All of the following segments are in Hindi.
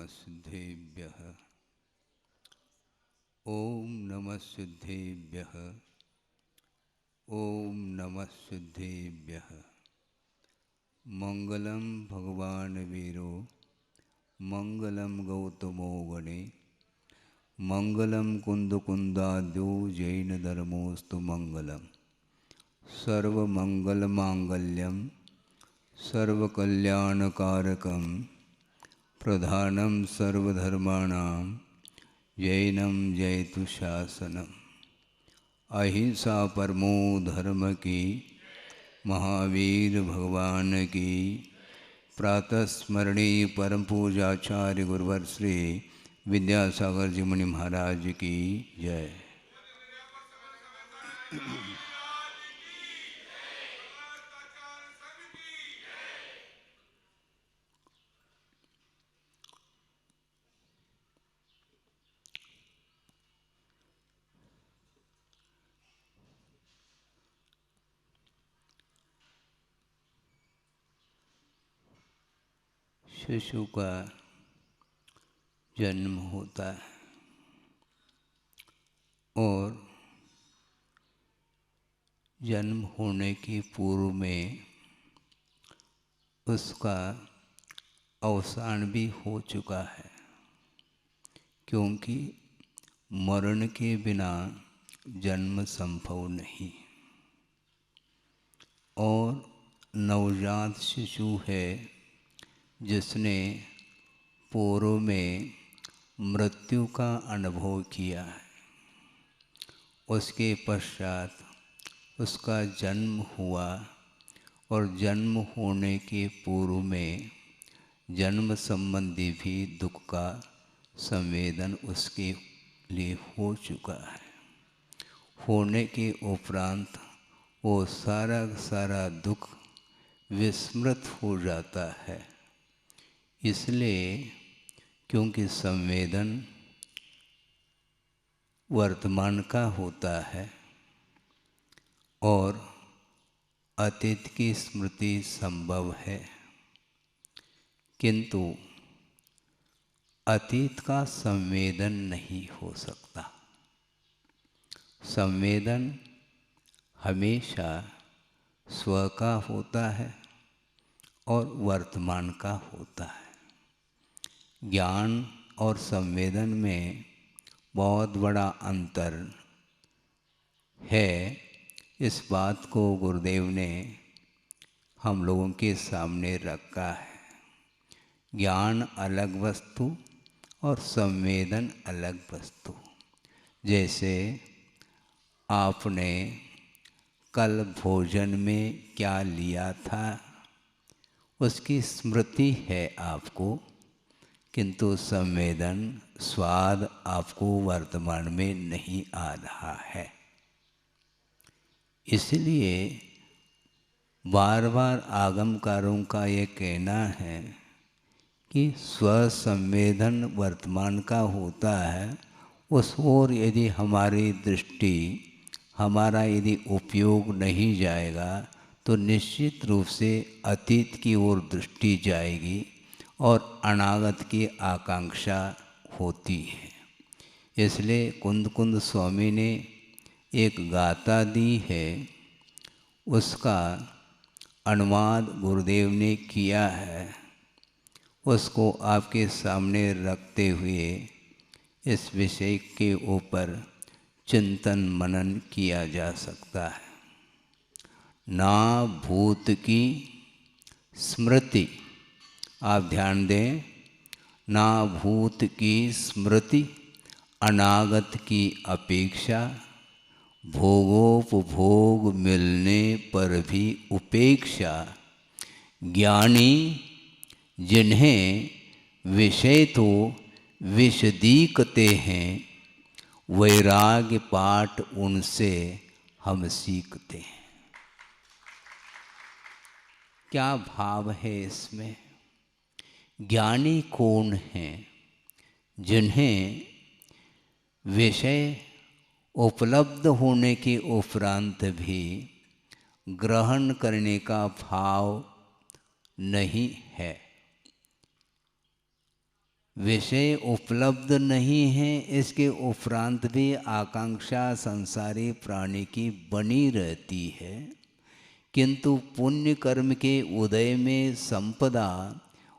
सिद्धेभ्यः। ओम नमः सिद्धेभ्यः। ओम नमः सिद्धेभ्यः। मंगलम भगवान वीरो मंगलम गौतमो गणे मंगलम कुंदकुंदाद्यो जैन धर्मोस्तु मंगलम। सर्वमंगल मांगल्यम सर्वकल्याणकारकम प्रधानम सर्वधर्माणां जैनम जयतु शासनम। अहिंसा परमो धर्म की महावीर भगवान की प्रातः स्मरणीय परम पूजाचार्य गुरुवर श्री विद्यासागर जी मुनि महाराज की जय। शिशु का जन्म होता है और जन्म होने के पूर्व में उसका अवसान भी हो चुका है, क्योंकि मरण के बिना जन्म संभव नहीं। और नवजात शिशु है जिसने पूर्व में मृत्यु का अनुभव किया है, उसके पश्चात उसका जन्म हुआ और जन्म होने के पूर्व में जन्म संबंधी भी दुख का संवेदन उसके लिए हो चुका है। होने के उपरांत वो सारा दुख विस्मृत हो जाता है, इसलिए क्योंकि संवेदन वर्तमान का होता है और अतीत की स्मृति संभव है, किंतु अतीत का संवेदन नहीं हो सकता। संवेदन हमेशा स्व का होता है और वर्तमान का होता है। ज्ञान और संवेदन में बहुत बड़ा अंतर है। इस बात को गुरुदेव ने हम लोगों के सामने रखा है। ज्ञान अलग वस्तु और संवेदन अलग वस्तु। जैसे आपने कल भोजन में क्या लिया था उसकी स्मृति है आपको, किंतु संवेदन स्वाद आपको वर्तमान में नहीं आ रहा है। इसलिए बार बार आगमकारों का ये कहना है कि स्वसंवेदन वर्तमान का होता है, उस ओर यदि हमारी दृष्टि हमारा यदि उपयोग नहीं जाएगा तो निश्चित रूप से अतीत की ओर दृष्टि जाएगी और अनागत की आकांक्षा होती है। इसलिए कुंद कुंद स्वामी ने एक गाथा दी है, उसका अनुवाद गुरुदेव ने किया है, उसको आपके सामने रखते हुए इस विषय के ऊपर चिंतन मनन किया जा सकता है। ना भूत की स्मृति, आप ध्यान दें, ना भूत की स्मृति अनागत की अपेक्षा, भोगोपभोग मिलने पर भी उपेक्षा, ज्ञानी जिन्हें विषय तो विशदीकते हैं, वैराग्य पाठ उनसे हम सीखते हैं। क्या भाव है इसमें? ज्ञानी कौन हैं? जिन्हें विषय उपलब्ध होने के उपरांत भी ग्रहण करने का भाव नहीं है। विषय उपलब्ध नहीं है, इसके उपरांत भी आकांक्षा संसारी प्राणी की बनी रहती है। किंतु पुण्य कर्म के उदय में संपदा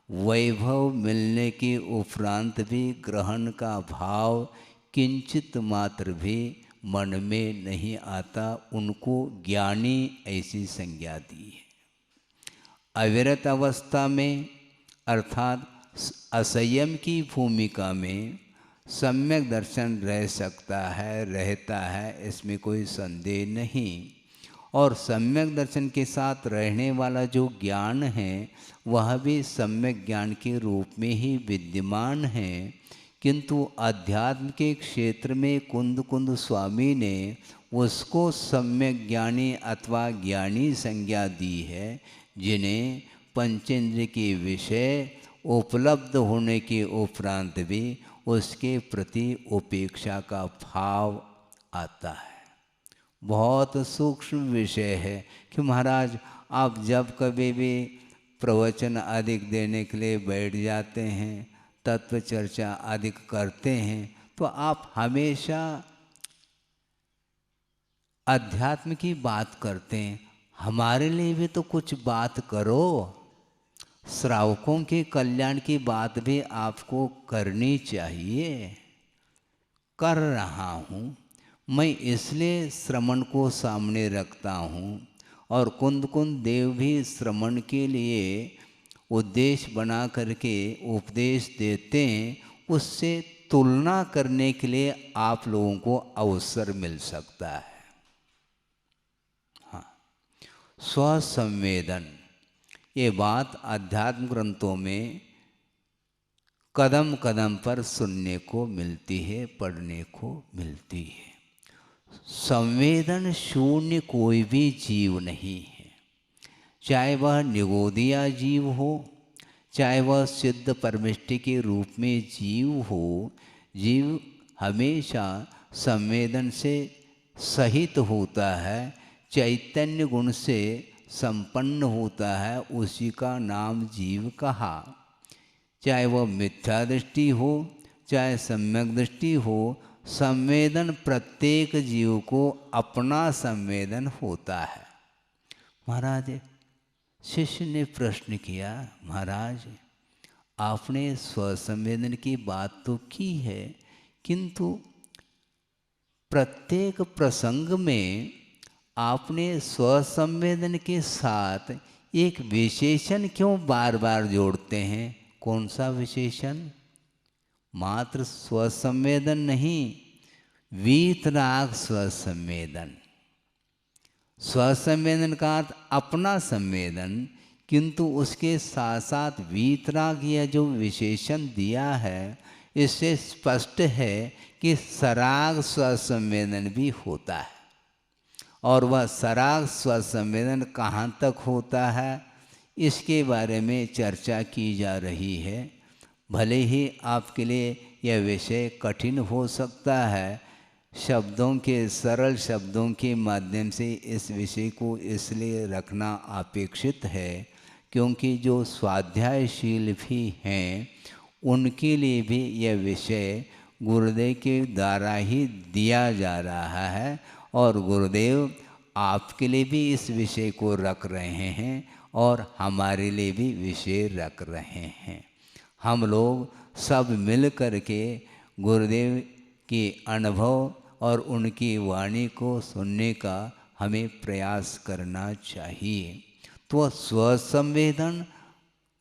वैभव मिलने के उपरांत भी ग्रहण का भाव किंचित मात्र भी मन में नहीं आता, उनको ज्ञानी ऐसी संज्ञा दी है। अविरत अवस्था में अर्थात असंयम की भूमिका में सम्यक दर्शन रह सकता है, रहता है, इसमें कोई संदेह नहीं। और सम्यक दर्शन के साथ रहने वाला जो ज्ञान है वह भी सम्यक ज्ञान के रूप में ही विद्यमान है। किंतु अध्यात्म के क्षेत्र में कुंद कुंद स्वामी ने उसको सम्यक ज्ञानी अथवा ज्ञानी संज्ञा दी है, जिन्हें पंचेंद्रिय के विषय उपलब्ध होने के उपरांत भी उसके प्रति उपेक्षा का भाव आता है। बहुत सूक्ष्म विषय है कि महाराज आप जब कभी भी प्रवचन अधिक देने के लिए बैठ जाते हैं, तत्व चर्चा अधिक करते हैं, तो आप हमेशा अध्यात्म की बात करते हैं। हमारे लिए भी तो कुछ बात करो। श्रावकों के कल्याण की बात भी आपको करनी चाहिए। कर रहा हूँ मैं, इसलिए श्रवण को सामने रखता हूँ। और कुंद कुंद देव भी श्रवण के लिए उद्देश्य बना करके उपदेश देते हैं, उससे तुलना करने के लिए आप लोगों को अवसर मिल सकता है। हाँ, स्वसंवेदन, ये बात अध्यात्म ग्रंथों में कदम कदम पर सुनने को मिलती है, पढ़ने को मिलती है। संवेदन शून्य कोई भी जीव नहीं है, चाहे वह निगोदिया जीव हो, चाहे वह सिद्ध परमिष्टि के रूप में जीव हो। जीव हमेशा संवेदन से सहित होता है, चैतन्य गुण से संपन्न होता है, उसी का नाम जीव कहा। चाहे वह मिथ्या दृष्टि हो, चाहे सम्यक दृष्टि हो, संवेदन प्रत्येक जीव को अपना संवेदन होता है। महाराज, शिष्य ने प्रश्न किया, महाराज आपने स्वसंवेदन की बात तो की है, किंतु प्रत्येक प्रसंग में आपने स्वसंवेदन के साथ एक विशेषण क्यों बार बार जोड़ते हैं? कौन सा विशेषण? मात्र स्वसंवेदन नहीं, वीतराग स्वसंवेदन। स्वसंवेदन का अर्थ अपना संवेदन, किंतु उसके साथ साथ वीतराग यह जो विशेषण दिया है, इससे स्पष्ट है कि सराग स्वसंवेदन भी होता है। और वह सराग स्वसंवेदन कहाँ तक होता है, इसके बारे में चर्चा की जा रही है। भले ही आपके लिए यह विषय कठिन हो सकता है, शब्दों के, सरल शब्दों के माध्यम से इस विषय को इसलिए रखना अपेक्षित है क्योंकि जो स्वाध्यायशील भी हैं उनके लिए भी यह विषय गुरुदेव के द्वारा ही दिया जा रहा है। और गुरुदेव आपके लिए भी इस विषय को रख रहे हैं और हमारे लिए भी विषय रख रहे हैं। हम लोग सब मिल कर के गुरुदेव के अनुभव और उनकी वाणी को सुनने का हमें प्रयास करना चाहिए। तो स्वसंवेदन,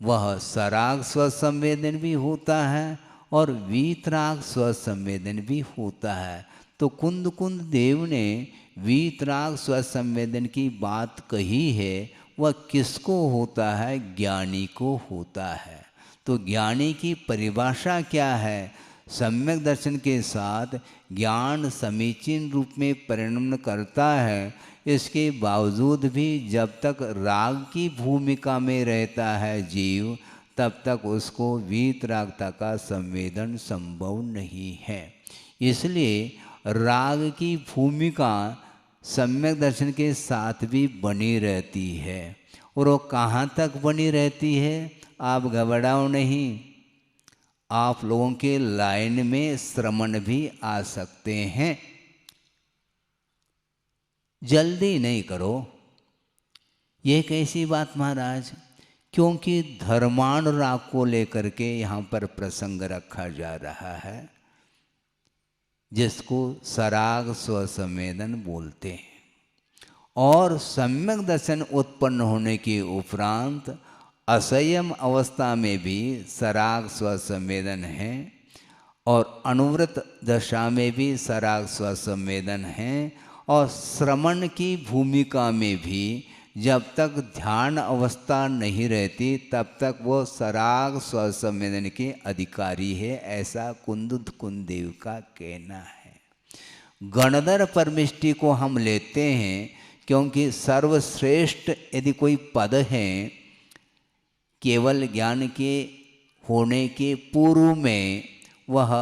वह सराग स्वसंवेदन भी होता है और वीतराग स्वसंवेदन भी होता है। तो कुंद कुंद देव ने वीतराग स्वसंवेदन की बात कही है, वह किसको होता है? ज्ञानी को होता है। तो ज्ञानी की परिभाषा क्या है? सम्यक दर्शन के साथ ज्ञान समीचीन रूप में परिणमन करता है, इसके बावजूद भी जब तक राग की भूमिका में रहता है जीव, तब तक उसको वीतरागता का संवेदन संभव नहीं है। इसलिए राग की भूमिका सम्यक दर्शन के साथ भी बनी रहती है। और वो कहाँ तक बनी रहती है? आप घबराओ नहीं, आप लोगों के लाइन में श्रमण भी आ सकते हैं। जल्दी नहीं करो। ये कैसी बात महाराज? क्योंकि धर्मानुराग को लेकर के यहाँ पर प्रसंग रखा जा रहा है, जिसको सराग स्वसंवेदन बोलते हैं। और सम्यक दर्शन उत्पन्न होने के उपरांत असंयम अवस्था में भी सराग स्वसंवेदन है, और अनुव्रत दशा में भी सराग स्वसंवेदन है, और श्रमण की भूमिका में भी जब तक ध्यान अवस्था नहीं रहती तब तक वो सराग स्वसंवेदन के अधिकारी है, ऐसा कुंदुद कुंदेव का कहना है। गणधर परमिष्टि को हम लेते हैं क्योंकि सर्वश्रेष्ठ यदि कोई पद है, केवल ज्ञान के होने के पूर्व में वह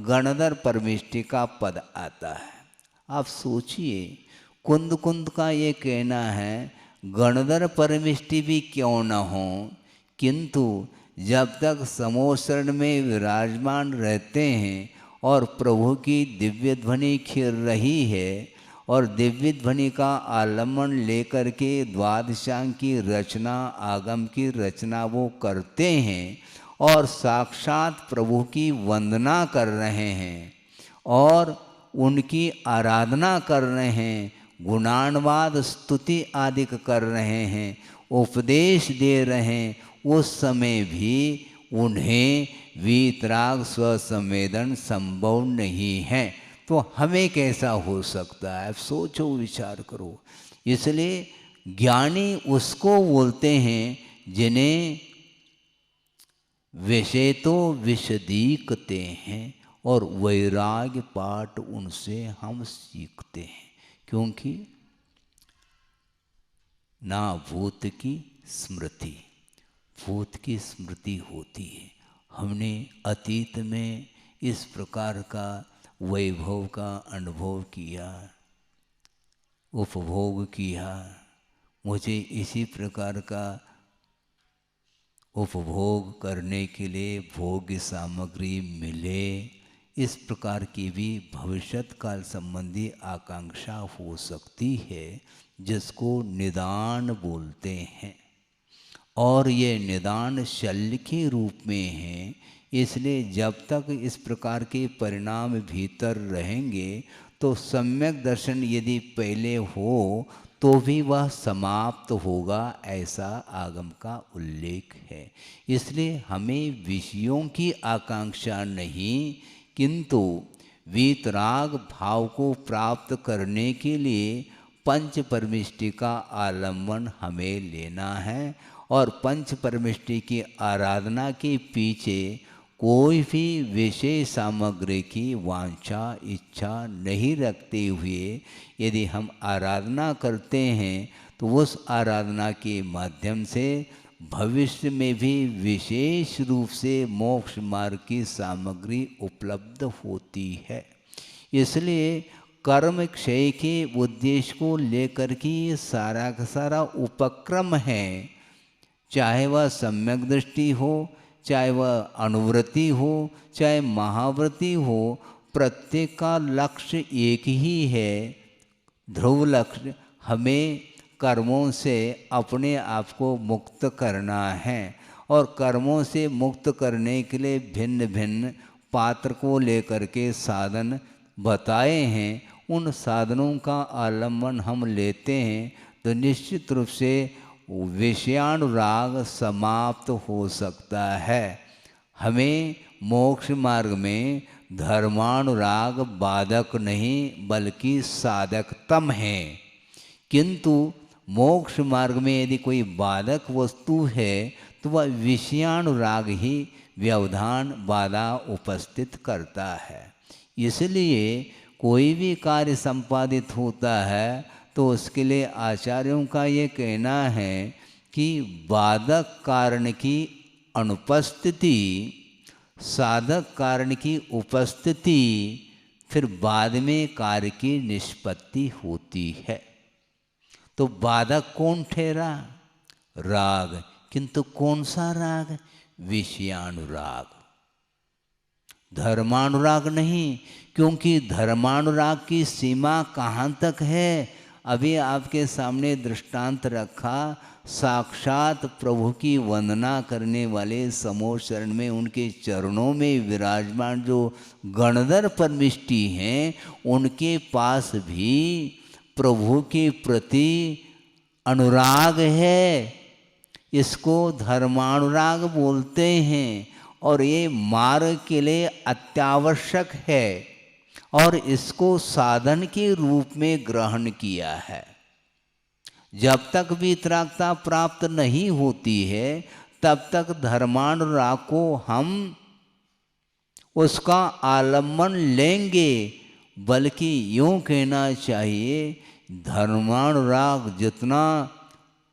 गणधर परमिष्टि का पद आता है। आप सोचिए, कुंद कुंद का ये कहना है गणधर परमिष्टि भी क्यों न हो, किंतु जब तक समोसरण में विराजमान रहते हैं और प्रभु की दिव्य ध्वनि खिर रही है और दिव्य ध्वनि का आलम्बन लेकर के द्वादशांग की रचना, आगम की रचना वो करते हैं और साक्षात प्रभु की वंदना कर रहे हैं और उनकी आराधना कर रहे हैं, गुणानुवाद स्तुति आदि कर रहे हैं, उपदेश दे रहे हैं, उस समय भी उन्हें वीतराग स्वसंवेदन संभव नहीं है। तो हमें कैसा हो सकता है? सोचो, विचार करो। इसलिए ज्ञानी उसको बोलते हैं जिन्हें विषय तो विशदीकते हैं और वैराग्य पाठ उनसे हम सीखते हैं, क्योंकि ना भूत की स्मृति, भूत की स्मृति होती है। हमने अतीत में इस प्रकार का वैभव का अनुभव किया, उपभोग किया, मुझे इसी प्रकार का उपभोग करने के लिए भोग्य सामग्री मिले, इस प्रकार की भी भविष्यत काल संबंधी आकांक्षा हो सकती है, जिसको निदान बोलते हैं। और ये निदान शल्य के रूप में है, इसलिए जब तक इस प्रकार के परिणाम भीतर रहेंगे तो सम्यक दर्शन यदि पहले हो तो भी वह समाप्त होगा, ऐसा आगम का उल्लेख है। इसलिए हमें विषयों की आकांक्षा नहीं, किंतु वीतराग भाव को प्राप्त करने के लिए पंच परमिष्टि का आलम्बन हमें लेना है। और पंच परमिष्टि की आराधना के पीछे कोई भी विषय सामग्री की वांछा इच्छा नहीं रखते हुए यदि हम आराधना करते हैं तो उस आराधना के माध्यम से भविष्य में भी विशेष रूप से मोक्ष मार्ग की सामग्री उपलब्ध होती है। इसलिए कर्म क्षय के उद्देश्य को लेकर के ये सारा का सारा उपक्रम है, चाहे वह सम्यक दृष्टि हो, चाहे वह अनुवृत्ति हो, चाहे महावृत्ति हो, प्रत्येक का लक्ष्य एक ही है, ध्रुव लक्ष्य। हमें कर्मों से अपने आप को मुक्त करना है और कर्मों से मुक्त करने के लिए भिन्न भिन्न पात्र को लेकर के साधन बताए हैं। उन साधनों का आलम्बन हम लेते हैं तो निश्चित रूप से विषयानुराग समाप्त हो सकता है। हमें मोक्ष मार्ग में धर्मानुराग बाधक नहीं बल्कि साधकतम है, किंतु मोक्ष मार्ग में यदि कोई बाधक वस्तु है तो वह विषयानुराग ही व्यवधान बाधा उपस्थित करता है। इसलिए कोई भी कार्य संपादित होता है तो उसके लिए आचार्यों का ये कहना है कि बाधक कारण की अनुपस्थिति, साधक कारण की उपस्थिति, फिर बाद में कार्य की निष्पत्ति होती है। तो बाधक कौन ठहरा? राग। किंतु कौन सा राग? विषयानुराग। धर्मानुराग नहीं, क्योंकि धर्मानुराग की सीमा कहाँ तक है? अभी आपके सामने दृष्टांत रखा, साक्षात प्रभु की वंदना करने वाले समोह शरण में उनके चरणों में विराजमान जो गणधर परमिष्टि हैं, उनके पास भी प्रभु के प्रति अनुराग है। इसको धर्मानुराग बोलते हैं और ये मार्ग के लिए अत्यावश्यक है और इसको साधन के रूप में ग्रहण किया है। जब तक वीतरागता प्राप्त नहीं होती है तब तक धर्मानुराग को हम उसका आलम्बन लेंगे, बल्कि यूँ कहना चाहिए धर्मानुराग जितना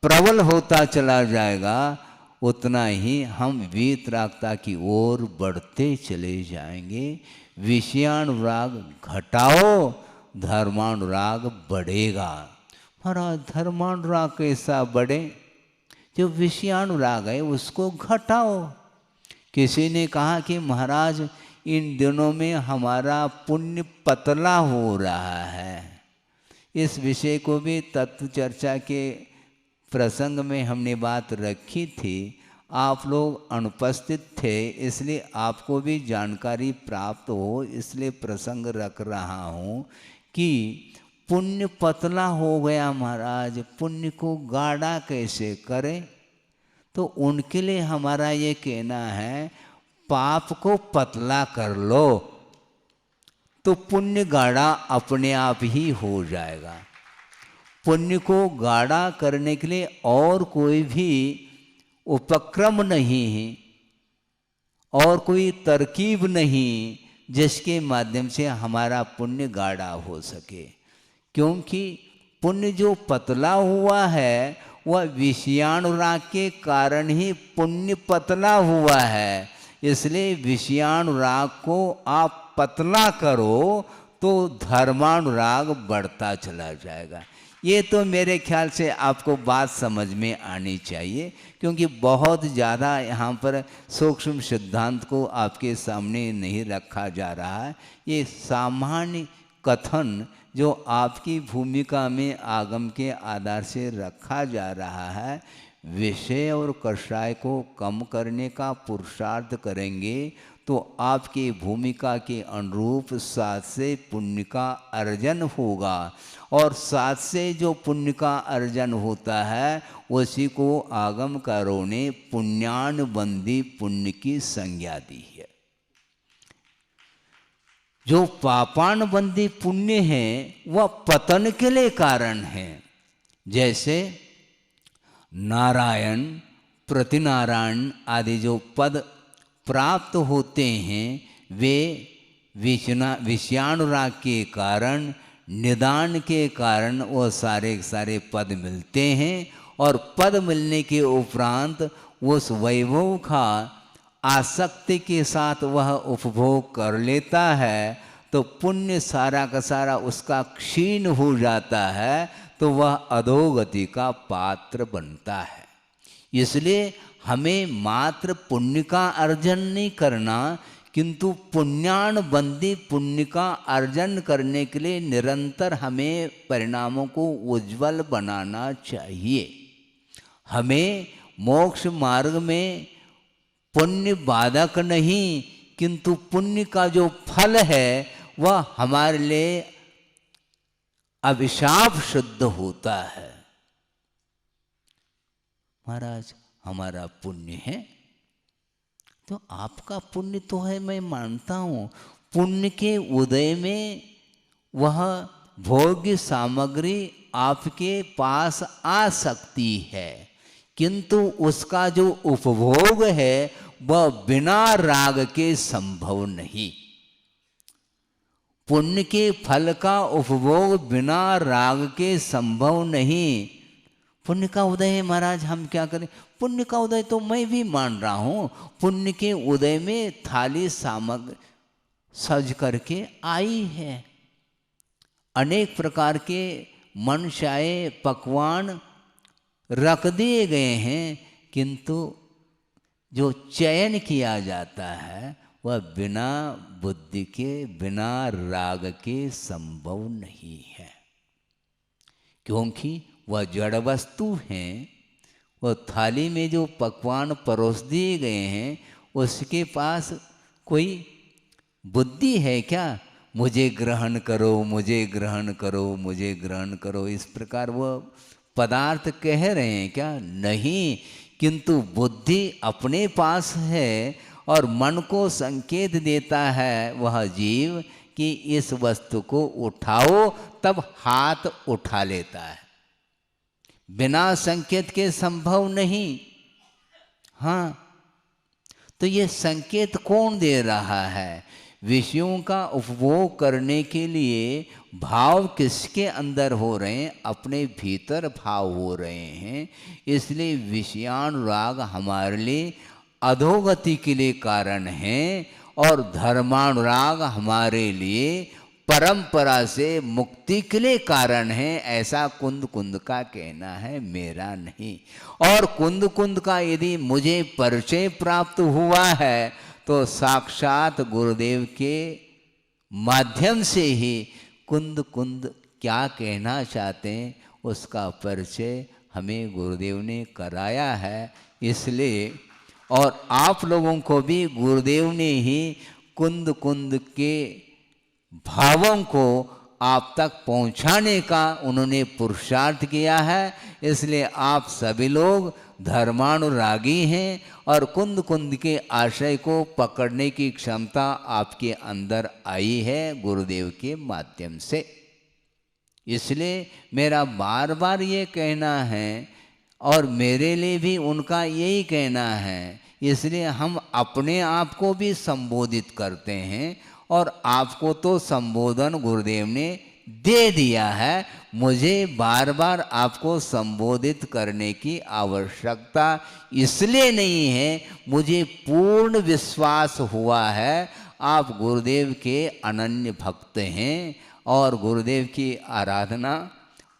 प्रबल होता चला जाएगा उतना ही हम वीतरागता की ओर बढ़ते चले जाएंगे। विषयानुराग घटाओ, धर्मानुराग बढ़ेगा। महाराज धर्मानुराग कैसा बढ़े? जो विषयानुराग है उसको घटाओ। किसी ने कहा कि महाराज इन दिनों में हमारा पुण्य पतला हो रहा है। इस विषय को भी तत्व चर्चा के प्रसंग में हमने बात रखी थी, आप लोग अनुपस्थित थे, इसलिए आपको भी जानकारी प्राप्त हो इसलिए प्रसंग रख रहा हूँ कि पुण्य पतला हो गया महाराज, पुण्य को गाढ़ा कैसे करें? तो उनके लिए हमारा ये कहना है पाप को पतला कर लो तो पुण्य गाढ़ा अपने आप ही हो जाएगा। पुण्य को गाढ़ा करने के लिए और कोई भी उपक्रम नहीं है और कोई तरकीब नहीं जिसके माध्यम से हमारा पुण्य गाढ़ा हो सके, क्योंकि पुण्य जो पतला हुआ है वह विषयानुराग के कारण ही पुण्य पतला हुआ है। इसलिए विषयानुराग को आप पतला करो तो धर्मानुराग बढ़ता चला जाएगा। ये तो मेरे ख्याल से आपको बात समझ में आनी चाहिए, क्योंकि बहुत ज़्यादा यहाँ पर सूक्ष्म सिद्धांत को आपके सामने नहीं रखा जा रहा है। ये सामान्य कथन जो आपकी भूमिका में आगम के आधार से रखा जा रहा है, विषय और कषाय को कम करने का पुरुषार्थ करेंगे तो आपकी भूमिका के अनुरूप साथ से पुण्य का अर्जन होगा, और साथ से जो पुण्य का अर्जन होता है उसी को आगमकारों ने पुण्यानुबंधी पुण्य की संज्ञा दी है। जो पापानुबंधी पुण्य है वह पतन के लिए कारण है। जैसे नारायण, प्रतिनारायण आदि जो पद प्राप्त होते हैं वे विषयानुराग के कारण, निदान के कारण वो सारे पद मिलते हैं, और पद मिलने के उपरांत उस वैभव का आसक्ति के साथ वह उपभोग कर लेता है तो पुण्य सारा का सारा उसका क्षीण हो जाता है, तो वह अधोगति का पात्र बनता है। इसलिए हमें मात्र पुण्य का अर्जन नहीं करना, किंतु पुण्यानुबंधी पुण्य का अर्जन करने के लिए निरंतर हमें परिणामों को उज्जवल बनाना चाहिए। हमें मोक्ष मार्ग में पुण्य बाधक नहीं, किंतु पुण्य का जो फल है वह हमारे लिए अभिशाप शुद्ध होता है। महाराज हमारा पुण्य है तो आपका पुण्य तो है, मैं मानता हूँ। पुण्य के उदय में वह भोग्य सामग्री आपके पास आ सकती है, किंतु उसका जो उपभोग है वह बिना राग के संभव नहीं। पुण्य के फल का उपभोग बिना राग के संभव नहीं। पुण्य का उदय है महाराज, हम क्या करें? पुण्य का उदय तो मैं भी मान रहा हूँ। पुण्य के उदय में थाली सामग्री सज करके आई है, अनेक प्रकार के मनचाहे पकवान रख दिए गए हैं, किंतु जो चयन किया जाता है वह बिना बुद्धि के, बिना राग के संभव नहीं है, क्योंकि वह जड़ वस्तु हैं। वह थाली में जो पकवान परोस दिए गए हैं उसके पास कोई बुद्धि है क्या? मुझे ग्रहण करो, मुझे ग्रहण करो, मुझे ग्रहण करो, इस प्रकार वह पदार्थ कह रहे हैं क्या? नहीं, किंतु बुद्धि अपने पास है और मन को संकेत देता है वह जीव कि इस वस्तु को उठाओ, तब हाथ उठा लेता है। बिना संकेत के संभव नहीं। हाँ, तो ये संकेत कौन दे रहा है? विषयों का उपभोग करने के लिए भाव किसके अंदर हो रहे हैं? अपने भीतर भाव हो रहे हैं। इसलिए विषयानुराग हमारे लिए अधोगति के लिए कारण है और धर्मानुराग हमारे लिए परंपरा से मुक्ति के लिए कारण है। ऐसा कुंद कुंद का कहना है, मेरा नहीं। और कुंद कुंद का यदि मुझे परिचय प्राप्त हुआ है तो साक्षात गुरुदेव के माध्यम से ही कुंद कुंद क्या कहना चाहते हैं उसका परिचय हमें गुरुदेव ने कराया है। इसलिए और आप लोगों को भी गुरुदेव ने ही कुंद कुंद के भावों को आप तक पहुंचाने का उन्होंने पुरुषार्थ किया है। इसलिए आप सभी लोग धर्मानुरागी हैं और कुंद कुंद के आशय को पकड़ने की क्षमता आपके अंदर आई है गुरुदेव के माध्यम से। इसलिए मेरा बार बार ये कहना है और मेरे लिए भी उनका यही कहना है। इसलिए हम अपने आप को भी संबोधित करते हैं और आपको तो संबोधन गुरुदेव ने दे दिया है। मुझे बार बार आपको संबोधित करने की आवश्यकता इसलिए नहीं है, मुझे पूर्ण विश्वास हुआ है आप गुरुदेव के अनन्य भक्त हैं और गुरुदेव की आराधना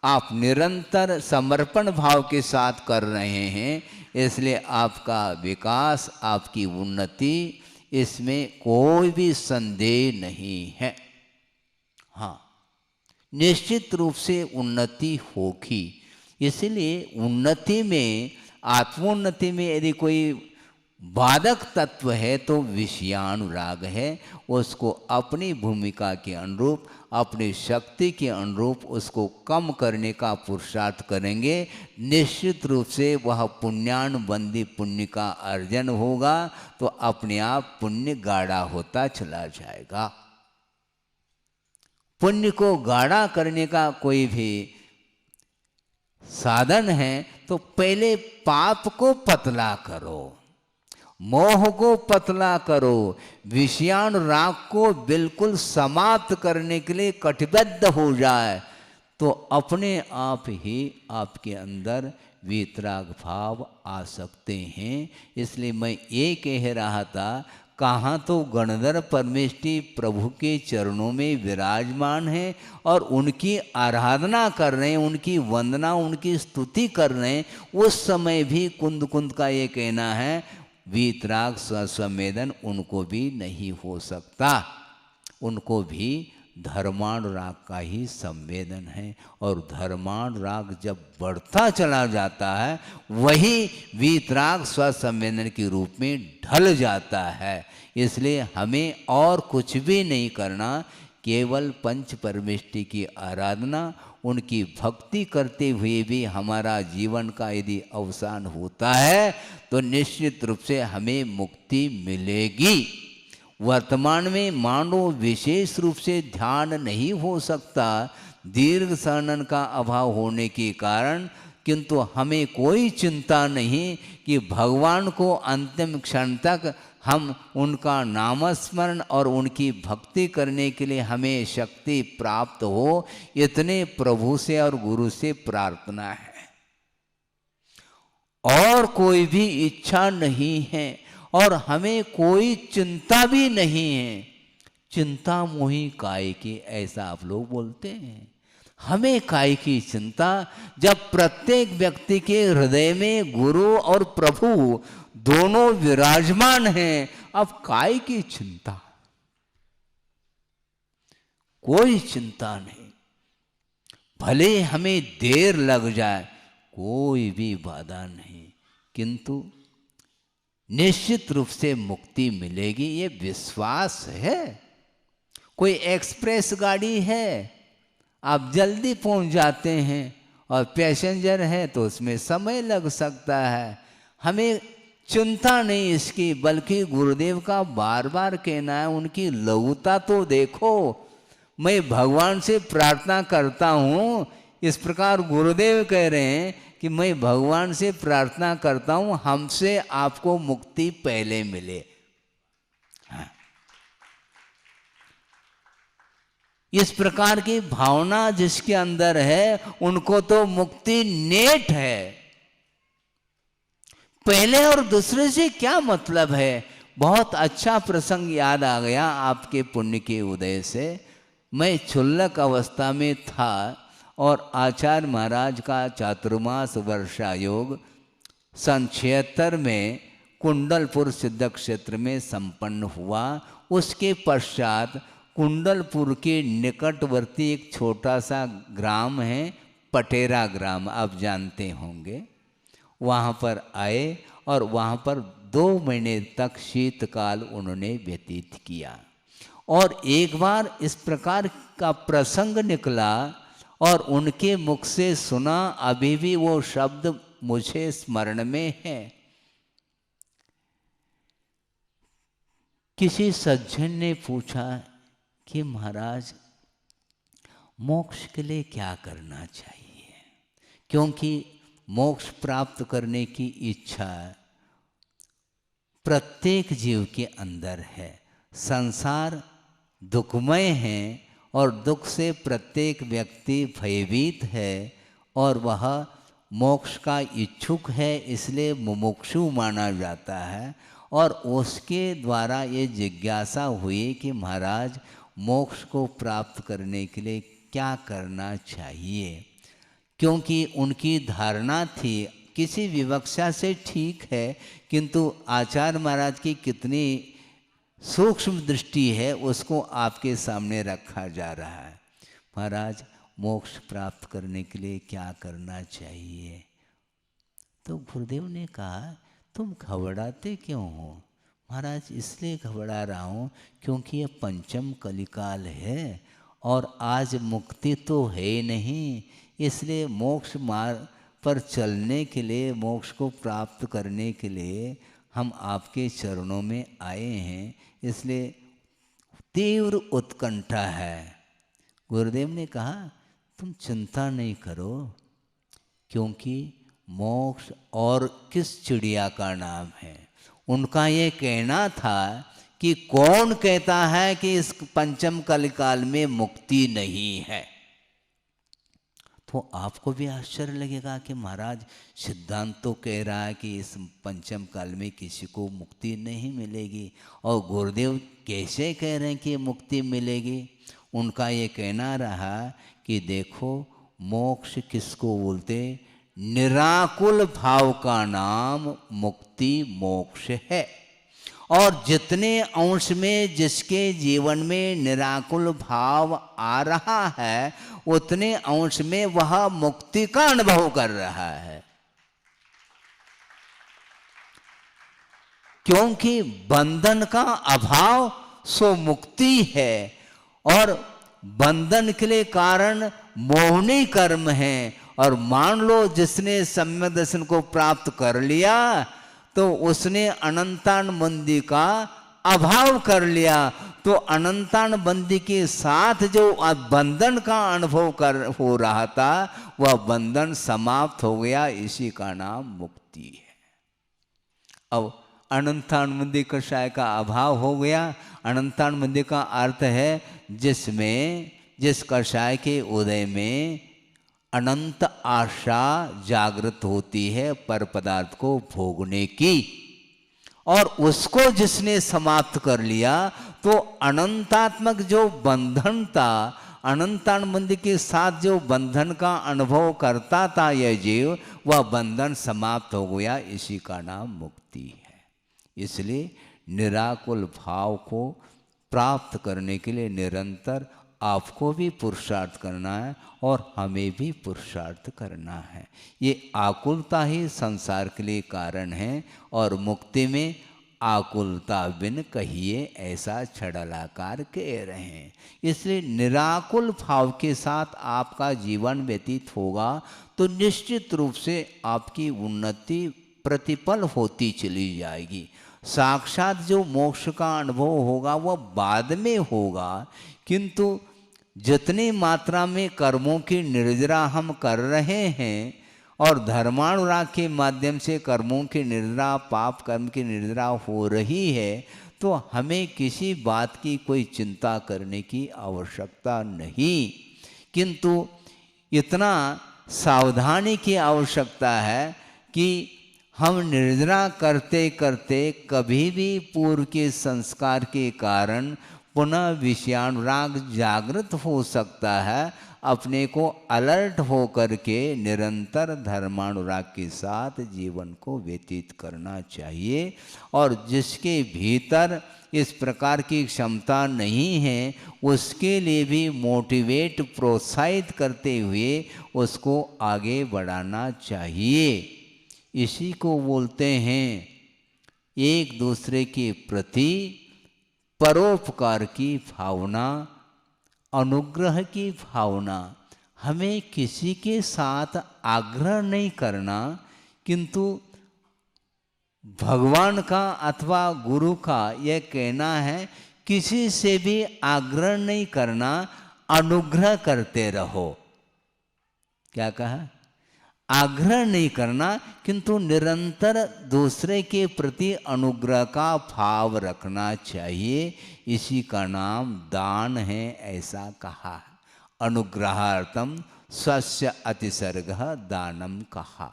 आप निरंतर समर्पण भाव के साथ कर रहे हैं। इसलिए आपका विकास, आपकी उन्नति, इसमें कोई भी संदेह नहीं है। हाँ, निश्चित रूप से उन्नति होगी। इसलिए उन्नति में, आत्मोन्नति में यदि कोई बाधक तत्व है तो विषयानुराग है। उसको अपनी भूमिका के अनुरूप, अपनी शक्ति के अनुरूप उसको कम करने का पुरुषार्थ करेंगे। निश्चित रूप से वह पुण्यानुबंधी पुण्य का अर्जन होगा तो अपने आप पुण्य गाढ़ा होता चला जाएगा। पुण्य को गाढ़ा करने का कोई भी साधन है तो पहले पाप को पतला करो, मोह को पतला करो, विषयानुराग को बिल्कुल समाप्त करने के लिए कटिबद्ध हो जाए तो अपने आप ही आपके अंदर वीतराग भाव आ सकते हैं। इसलिए मैं ये कह रहा था, कहाँ तो गणधर परमेष्टि प्रभु के चरणों में विराजमान है और उनकी आराधना कर रहे हैं, उनकी वंदना, उनकी स्तुति कर रहे हैं। उस समय भी कुंद कुंद का ये कहना है वीतराग संवेदन उनको भी नहीं हो सकता। उनको भी धर्मानुराग का ही संवेदन है और धर्मानुराग जब बढ़ता चला जाता है वही वीतराग स्वसंवेदन के रूप में ढल जाता है। इसलिए हमें और कुछ भी नहीं करना, केवल पंच परमेष्टि की आराधना, उनकी भक्ति करते हुए भी हमारा जीवन का यदि अवसान होता है तो निश्चित रूप से हमें मुक्ति मिलेगी। वर्तमान में मानो विशेष रूप से ध्यान नहीं हो सकता दीर्घ सहनन का अभाव होने के कारण, किंतु हमें कोई चिंता नहीं कि भगवान को अंतिम क्षण तक हम उनका नामस्मरण और उनकी भक्ति करने के लिए हमें शक्ति प्राप्त हो, इतने प्रभु से और गुरु से प्रार्थना है। और कोई भी इच्छा नहीं है और हमें कोई चिंता भी नहीं है। चिंता मोहि काय की, ऐसा आप लोग बोलते हैं। हमें काय की चिंता, जब प्रत्येक व्यक्ति के हृदय में गुरु और प्रभु दोनों विराजमान हैं, अब काय की चिंता, कोई चिंता नहीं। भले हमें देर लग जाए, कोई भी बाधा नहीं, किंतु निश्चित रूप से मुक्ति मिलेगी, ये विश्वास है। कोई एक्सप्रेस गाड़ी है, आप जल्दी पहुंच जाते हैं, और पैसेंजर है तो उसमें समय लग सकता है। हमें चिंता नहीं इसकी, बल्कि गुरुदेव का बार बार कहना है, उनकी लघुता तो देखो। मैं भगवान से प्रार्थना करता हूँ, इस प्रकार गुरुदेव कह रहे हैं कि मैं भगवान से प्रार्थना करता हूँ हमसे आपको मुक्ति पहले मिले। हाँ। इस प्रकार की भावना जिसके अंदर है, उनको तो मुक्ति नेट है। पहले और दूसरे से क्या मतलब है। बहुत अच्छा प्रसंग याद आ गया आपके पुण्य के उदय से। मैं क्षुल्लक अवस्था में था और आचार्य महाराज का चातुर्मास वर्षा योग सन 76 में कुंडलपुर सिद्ध क्षेत्र में संपन्न हुआ। उसके पश्चात कुंडलपुर के निकटवर्ती एक छोटा सा ग्राम है, पटेरा ग्राम, आप जानते होंगे। वहाँ पर आए और वहाँ पर 2 महीने तक शीतकाल उन्होंने व्यतीत किया। और एक बार इस प्रकार का प्रसंग निकला और उनके मुख से सुना, अभी भी वो शब्द मुझे स्मरण में है। किसी सज्जन ने पूछा कि महाराज मोक्ष के लिए क्या करना चाहिए, क्योंकि मोक्ष प्राप्त करने की इच्छा प्रत्येक जीव के अंदर है। संसार दुखमय है और दुख से प्रत्येक व्यक्ति भयभीत है और वह मोक्ष का इच्छुक है, इसलिए मुमुक्षु माना जाता है। और उसके द्वारा ये जिज्ञासा हुई कि महाराज मोक्ष को प्राप्त करने के लिए क्या करना चाहिए, क्योंकि उनकी धारणा थी, किसी विवक्षा से ठीक है, किंतु आचार्य महाराज की कितनी सूक्ष्म दृष्टि है उसको आपके सामने रखा जा रहा है। महाराज मोक्ष प्राप्त करने के लिए क्या करना चाहिए। तो गुरुदेव ने कहा तुम घबराते क्यों हो। महाराज इसलिए घबरा रहा हूँ क्योंकि ये पंचम कलिकाल है और आज मुक्ति तो है नहीं, इसलिए मोक्ष मार्ग पर चलने के लिए, मोक्ष को प्राप्त करने के लिए हम आपके चरणों में आए हैं, इसलिए तीव्र उत्कंठा है। गुरुदेव ने कहा तुम चिंता नहीं करो, क्योंकि मोक्ष और किस चिड़िया का नाम है। उनका ये कहना था कि कौन कहता है कि इस पंचम कलिकाल में मुक्ति नहीं है। तो आपको भी आश्चर्य लगेगा कि महाराज सिद्धांत तो कह रहा है कि इस पंचम काल में किसी को मुक्ति नहीं मिलेगी, और गुरुदेव कैसे कह रहे हैं कि मुक्ति मिलेगी। उनका ये कहना रहा कि देखो मोक्ष किसको बोलते, निराकुल भाव का नाम मुक्ति मोक्ष है। और जितने अंश में जिसके जीवन में निराकुल भाव आ रहा है, उतने अंश में वह मुक्ति का अनुभव कर रहा है। क्योंकि बंधन का अभाव सो मुक्ति है, और बंधन के लिए कारण मोहनी कर्म है। और मान लो जिसने सम्यक दर्शन को प्राप्त कर लिया तो उसने अनंतान बंदी का अभाव कर लिया, तो अनंतान बंदी के साथ जो बंधन का अनुभव हो रहा था वह बंधन समाप्त हो गया, इसी का नाम मुक्ति है। अब अनंतान बंदी कषाय का अभाव हो गया। अनंतान बंदी का अर्थ है जिस कषाय के उदय में अनंत आशा जागृत होती है पर पदार्थ को भोगने की, और उसको जिसने समाप्त कर लिया तो अनंतात्मक जो बंधन था, अनंतानबंदी के साथ जो बंधन का अनुभव करता था यह जीव, वह बंधन समाप्त हो गया, इसी का नाम मुक्ति है। इसलिए निराकुल भाव को प्राप्त करने के लिए निरंतर आपको भी पुरुषार्थ करना है और हमें भी पुरुषार्थ करना है। ये आकुलता ही संसार के लिए कारण है और मुक्ति में आकुलता बिन कहिए ऐसा छड़लाकार कह रहे हैं। इसलिए निराकुल भाव के साथ आपका जीवन व्यतीत होगा तो निश्चित रूप से आपकी उन्नति प्रतिपल होती चली जाएगी। साक्षात जो मोक्ष का अनुभव होगा वह बाद में होगा, किंतु जितनी मात्रा में कर्मों की निर्जरा हम कर रहे हैं और धर्मानुराग के माध्यम से कर्मों की निर्जरा, पाप कर्म की निर्जरा हो रही है, तो हमें किसी बात की कोई चिंता करने की आवश्यकता नहीं, किंतु इतना सावधानी की आवश्यकता है कि हम निर्जरा करते करते कभी भी पूर्व के संस्कार के कारण पुनः विषयानुराग जागृत हो सकता है। अपने को अलर्ट हो करके निरंतर धर्मानुराग के साथ जीवन को व्यतीत करना चाहिए। और जिसके भीतर इस प्रकार की क्षमता नहीं है उसके लिए भी मोटिवेट, प्रोत्साहित करते हुए उसको आगे बढ़ाना चाहिए। इसी को बोलते हैं एक दूसरे के प्रति परोपकार की भावना, अनुग्रह की भावना। हमें किसी के साथ आग्रह नहीं करना, किंतु भगवान का अथवा गुरु का यह कहना है किसी से भी आग्रह नहीं करना, अनुग्रह करते रहो। क्या कहा? आग्रह नहीं करना, किंतु निरंतर दूसरे के प्रति अनुग्रह का भाव रखना चाहिए। इसी का नाम दान है, ऐसा कहा। अनुग्रहार्थम स्वस्य अतिसर्ग दानम कहा।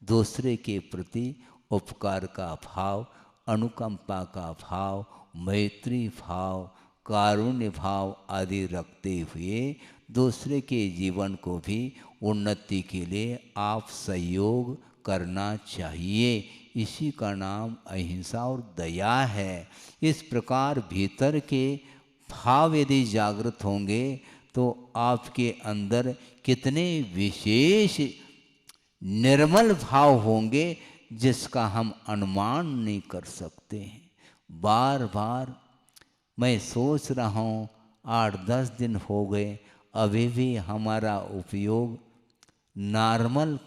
दूसरे के प्रति उपकार का भाव, अनुकंपा का भाव, मैत्री भाव, कारुण्य भाव आदि रखते हुए दूसरे के जीवन को भी उन्नति के लिए आप सहयोग करना चाहिए। इसी का नाम अहिंसा और दया है। इस प्रकार भीतर के भाव यदि जागृत होंगे तो आपके अंदर कितने विशेष निर्मल भाव होंगे जिसका हम अनुमान नहीं कर सकते हैं। बार बार मैं सोच रहा हूँ, 8-10 दिन हो गए, अभी भी हमारा उपयोग नॉर्मल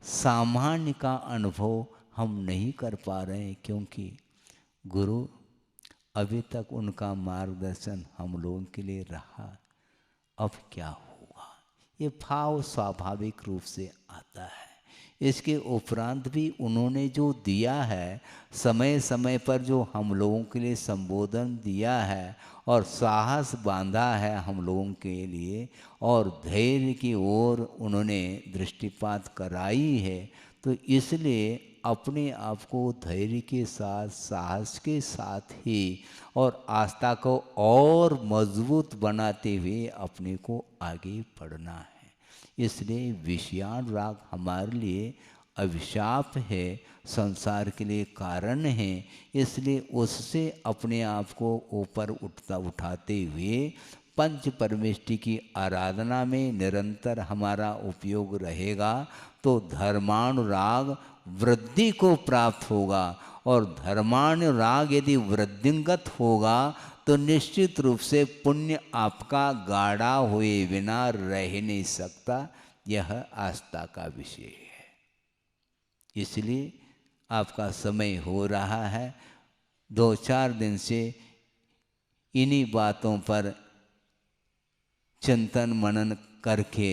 सामान्य का अनुभव हम नहीं कर पा रहे हैं, क्योंकि गुरु अभी तक उनका मार्गदर्शन हम लोगों के लिए रहा। अब क्या होगा? ये भाव स्वाभाविक रूप से आता है। इसके उपरांत भी उन्होंने जो दिया है, समय समय पर जो हम लोगों के लिए संबोधन दिया है और साहस बांधा है हम लोगों के लिए, और धैर्य की ओर उन्होंने दृष्टिपात कराई है, तो इसलिए अपने आप को धैर्य के साथ, साहस के साथ ही और आस्था को और मजबूत बनाते हुए अपने को आगे बढ़ना है। इसलिए विषयानुराग हमारे लिए अभिशाप है, संसार के लिए कारण है। इसलिए उससे अपने आप को ऊपर उठाते हुए पंच परमेष्टि की आराधना में निरंतर हमारा उपयोग रहेगा तो धर्मानुराग वृद्धि को प्राप्त होगा। और धर्मानुराग यदि वृद्धिंगत होगा तो निश्चित रूप से पुण्य आपका गाढ़ा हुए बिना रह नहीं सकता। यह आस्था का विषय है। इसलिए आपका समय हो रहा है, 2-4 दिन से इन्हीं बातों पर चिंतन मनन करके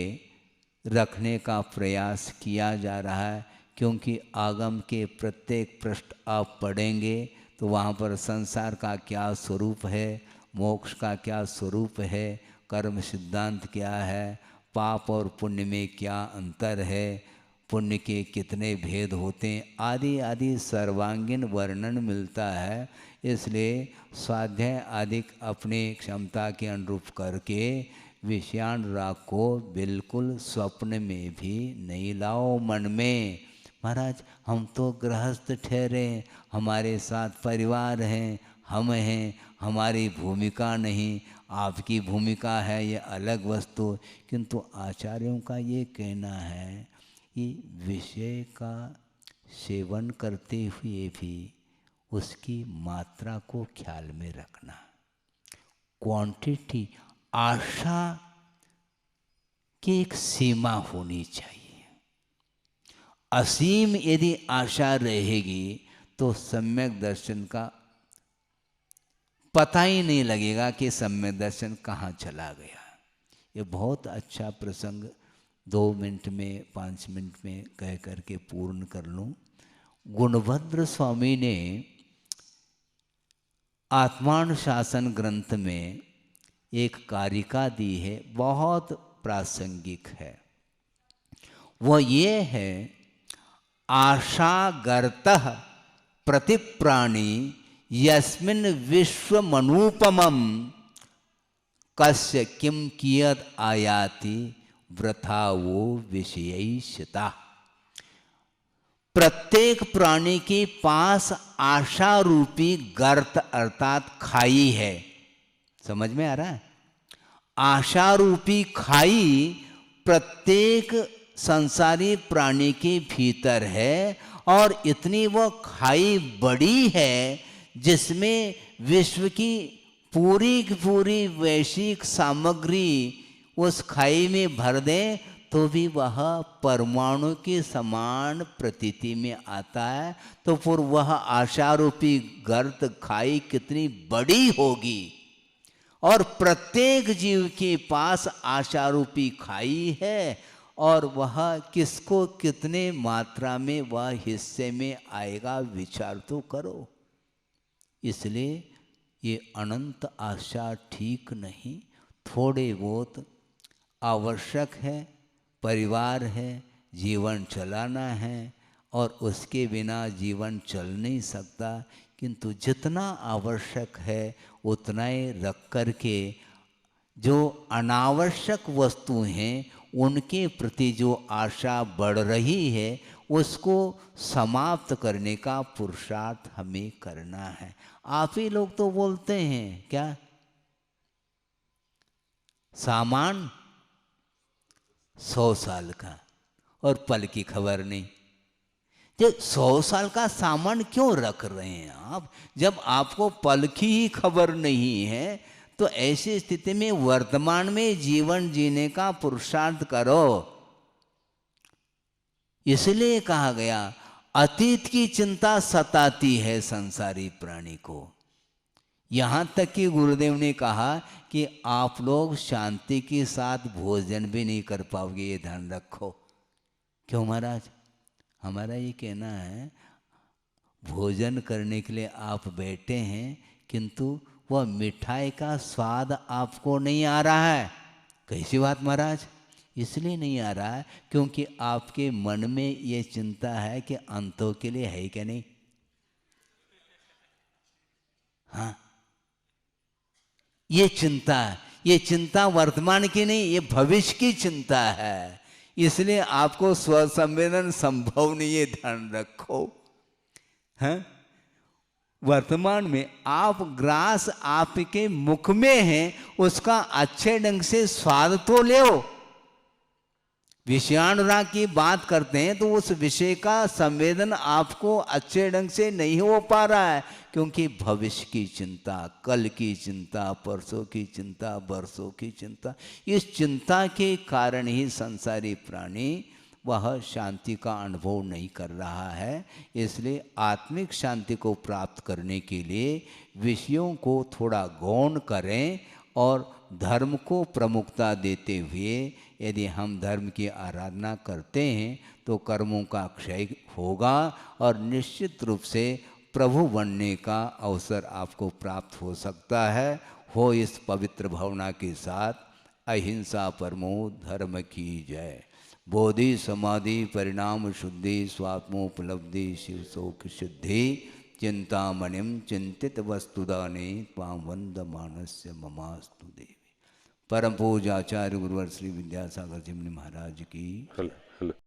रखने का प्रयास किया जा रहा है, क्योंकि आगम के प्रत्येक पृष्ठ आप पढ़ेंगे तो वहाँ पर संसार का क्या स्वरूप है, मोक्ष का क्या स्वरूप है, कर्म सिद्धांत क्या है, पाप और पुण्य में क्या अंतर है, पुण्य के कितने भेद होते हैं, आदि आदि सर्वांगीण वर्णन मिलता है। इसलिए स्वाध्याय आदि अपने क्षमता के अनुरूप करके विषयानुराग को बिल्कुल स्वप्न में भी नहीं लाओ मन में। महाराज हम तो गृहस्थ ठहरे, हमारे साथ परिवार हैं, हम हैं, हमारी भूमिका नहीं, आपकी भूमिका है ये अलग वस्तु। किंतु आचार्यों का ये कहना है कि विषय का सेवन करते हुए भी उसकी मात्रा को ख्याल में रखना। क्वांटिटी, आशा की एक सीमा होनी चाहिए। असीम यदि आशा रहेगी तो सम्यक दर्शन का पता ही नहीं लगेगा कि सम्यक दर्शन कहाँ चला गया। ये बहुत अच्छा प्रसंग 2 मिनट में 5 मिनट में कह करके पूर्ण कर लूँ। गुणभद्र स्वामी ने आत्मानुशासन ग्रंथ में एक कारिका दी है, बहुत प्रासंगिक है। वह ये है, आशागर्तः प्रतिप्राणी यस्मिन् विश्वमनूपमं कस्य किं कियद् आयाति वृथा वो विषयैषिता। प्रत्येक प्राणी के पास आशा रूपी गर्त अर्थात खाई है। समझ में आ रहा है? आशा रूपी खाई प्रत्येक संसारी प्राणी के भीतर है, और इतनी वो खाई बड़ी है जिसमें विश्व की पूरी वैश्विक सामग्री उस खाई में भर दें तो भी वह परमाणु के समान प्रतीति में आता है। तो फिर वह आशारूपी गर्त खाई कितनी बड़ी होगी। और प्रत्येक जीव के पास आशारूपी खाई है, और वह किसको कितने मात्रा में वह हिस्से में आएगा विचार तो करो। इसलिए ये अनंत आशा ठीक नहीं, थोड़े बहुत आवश्यक है। परिवार है, जीवन चलाना है, और उसके बिना जीवन चल नहीं सकता। किंतु जितना आवश्यक है उतना ही रख करके जो अनावश्यक वस्तु हैं उनके प्रति जो आशा बढ़ रही है उसको समाप्त करने का पुरुषार्थ हमें करना है। आप ही लोग तो बोलते हैं क्या, सामान 100 साल का और पल की खबर नहीं। जो 100 साल का सामान क्यों रख रहे हैं आप, जब आपको पल की ही खबर नहीं है? तो ऐसी स्थिति में वर्तमान में जीवन जीने का पुरुषार्थ करो। इसलिए कहा गया, अतीत की चिंता सताती है संसारी प्राणी को। यहाँ तक कि गुरुदेव ने कहा कि आप लोग शांति के साथ भोजन भी नहीं कर पाओगे, ये ध्यान रखो। क्यों महाराज? हमारा ये कहना है, भोजन करने के लिए आप बैठे हैं किंतु वह मिठाई का स्वाद आपको नहीं आ रहा है। कैसी बात महाराज? इसलिए नहीं आ रहा है क्योंकि आपके मन में ये चिंता है कि अंतों के लिए है क्या नहीं। हाँ, ये चिंता वर्तमान की नहीं, ये भविष्य की चिंता है। इसलिए आपको स्वसंवेदन संभव नहीं है, ध्यान रखो। हैं? वर्तमान में आप ग्रास आपके मुख में है, उसका अच्छे ढंग से स्वाद तो ले। विषयानुराग की बात करते हैं तो उस विषय का संवेदन आपको अच्छे ढंग से नहीं हो पा रहा है, क्योंकि भविष्य की चिंता, कल की चिंता, परसों की चिंता, वर्षों की चिंता, इस चिंता के कारण ही संसारी प्राणी वह शांति का अनुभव नहीं कर रहा है। इसलिए आत्मिक शांति को प्राप्त करने के लिए विषयों को थोड़ा गौण करें और धर्म को प्रमुखता देते हुए यदि हम धर्म की आराधना करते हैं तो कर्मों का क्षय होगा और निश्चित रूप से प्रभु बनने का अवसर आपको प्राप्त हो सकता है। हो इस पवित्र भावना के साथ अहिंसा परमो धर्म की जय। बोधि समाधि परिणाम शुद्धि स्वात्मोपलब्धि शिव शोक सिद्धि चिंतामणिम चिंतित वस्तुदाने त्वां वंदमानस्य ममास्तु देवी। परम पूज्य आचार्य गुरुवर श्री विद्यासागर जी महाराज की